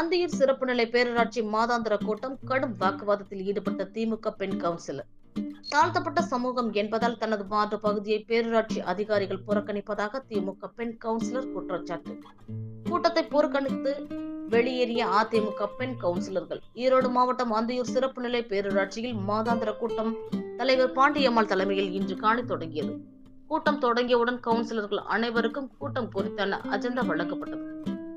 அந்தியூர் சிறப்பு நிலை பேரூராட்சி மாதாந்திர கூட்டம். கடும் வாக்குவாதத்தில் ஈடுபட்ட திமுக பெண் கவுன்சிலர். தாழ்த்தப்பட்ட சமூகம் என்பதால் தனது வார்டு பகுதியை பேரூராட்சி அதிகாரிகள் புறக்கணிப்பதாக திமுக பெண் கவுன்சிலர் குற்றச்சாட்டு. கூட்டத்தை புறக்கணித்து வெளியேறிய அதிமுக பெண் கவுன்சிலர்கள். ஈரோடு மாவட்டம் அந்தியூர் சிறப்பு நிலை பேரூராட்சியில் மாதாந்திர கூட்டம் தலைவர் பாண்டியம்மாள் தலைமையில் இன்று காலை தொடங்கியது. கூட்டம் தொடங்கியவுடன் கவுன்சிலர்கள் அனைவருக்கும் கூட்டம் குறித்தான அஜெண்டா வழங்கப்பட்டது.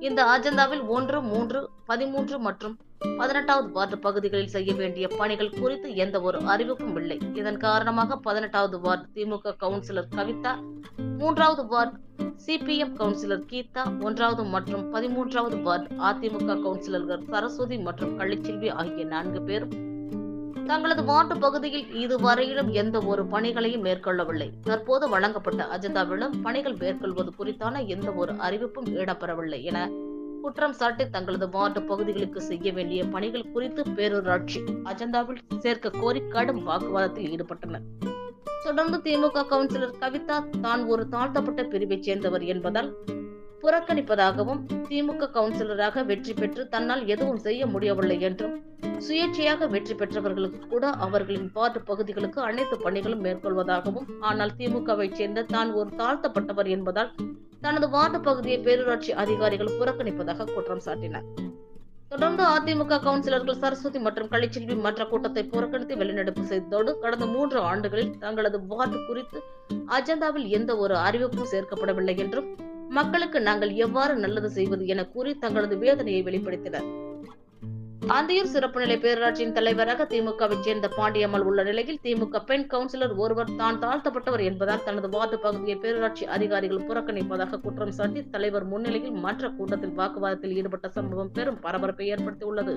இந்த அஜெண்டாவில் 1, 3, 13 மற்றும் 18வது வார்டு பகுதிகளில் செய்ய வேண்டிய பணிகள் குறித்து எந்த ஒரு அறிவிப்பும் இல்லை. இதன் காரணமாக 18வது வார்டு திமுக கவுன்சிலர் கவிதா, 3வது வார்டு சிபிஎம் கவுன்சிலர் கீதா, 1வது மற்றும் 13வது வார்டு அதிமுக கவுன்சிலர்கள் சரஸ்வதி மற்றும் கள்ளிச்செல்வி ஆகிய 4 பேரும் தங்களது வார்டு பகுதியில் இதுவரையிலும் எந்த ஒரு பணிகளையும் மேற்கொள்ளவில்லை. தற்போது வழங்கப்பட்ட அஜெண்டாவிலும் பணிகள் மேற்கொள்வது குறித்தான எந்த ஒரு அறிவிப்பும் இடம்பெறவில்லை என குற்றம் சாட்டி தங்களது வார்டு பகுதிகளுக்கு செய்ய வேண்டிய பணிகள் குறித்து பேரூராட்சி அஜெண்டாவில் சேர்க்க கோரி கடும் வாக்குவாதத்தில் ஈடுபட்டனர். தொடர்ந்து திமுக கவுன்சிலர் கவிதா தான் ஒரு தாழ்த்தப்பட்ட பிரிவைச் சேர்ந்தவர் என்பதால் புறக்கணிப்பதாகவும், திமுக கவுன்சிலராக வெற்றி பெற்று தன்னால் எதுவும் செய்ய முடியவில்லை என்றும், சுயேட்சையாக வெற்றி பெற்றவர்களுக்கு கூட அவர்களின் வார்டு பகுதிகளுக்கு அனைத்து பணிகளும் மேற்கொள்வதாகவும், ஆனால் திமுகவை சேர்ந்த தான் ஒரு தாழ்த்தப்பட்டவர் என்பதால் தனது வார்டு பகுதியை பேரூராட்சி அதிகாரிகள் புறக்கணிப்பதாக குற்றம் சாட்டினர். தொடர்ந்து அதிமுக கவுன்சிலர்கள் சரஸ்வதி மற்றும் கள்ளிச்செல்வி மற்ற கூட்டத்தை புறக்கணித்து வெளிநடப்பு செய்ததோடு கடந்த 3 ஆண்டுகளில் தங்களது வார்டு குறித்து அஜெண்டாவில் எந்த ஒரு அறிவிப்பும் சேர்க்கப்படவில்லை என்றும், மக்களுக்கு நாங்கள் எவ்வாறு நல்லது செய்வது என கூறி தங்களது வேதனையை வெளிப்படுத்தினர். அந்தியூர் சிறப்பு நிலை பேரூராட்சியின் தலைவராக திமுகவை சேர்ந்த பாண்டியம்மாள் உள்ள நிலையில், திமுக பெண் கவுன்சிலர் ஒருவர் தான் தாழ்த்தப்பட்டவர் என்பதால் தனது வார்டு பகுதியை பேரூராட்சி அதிகாரிகள் புறக்கணிப்பதாக குற்றம் சாட்டி தலைவர் முன்னிலையில் மற்ற கூட்டத்தில் வாக்குவாதத்தில் ஈடுபட்ட சம்பவம் பெரும் பரபரப்பை ஏற்படுத்தியுள்ளது.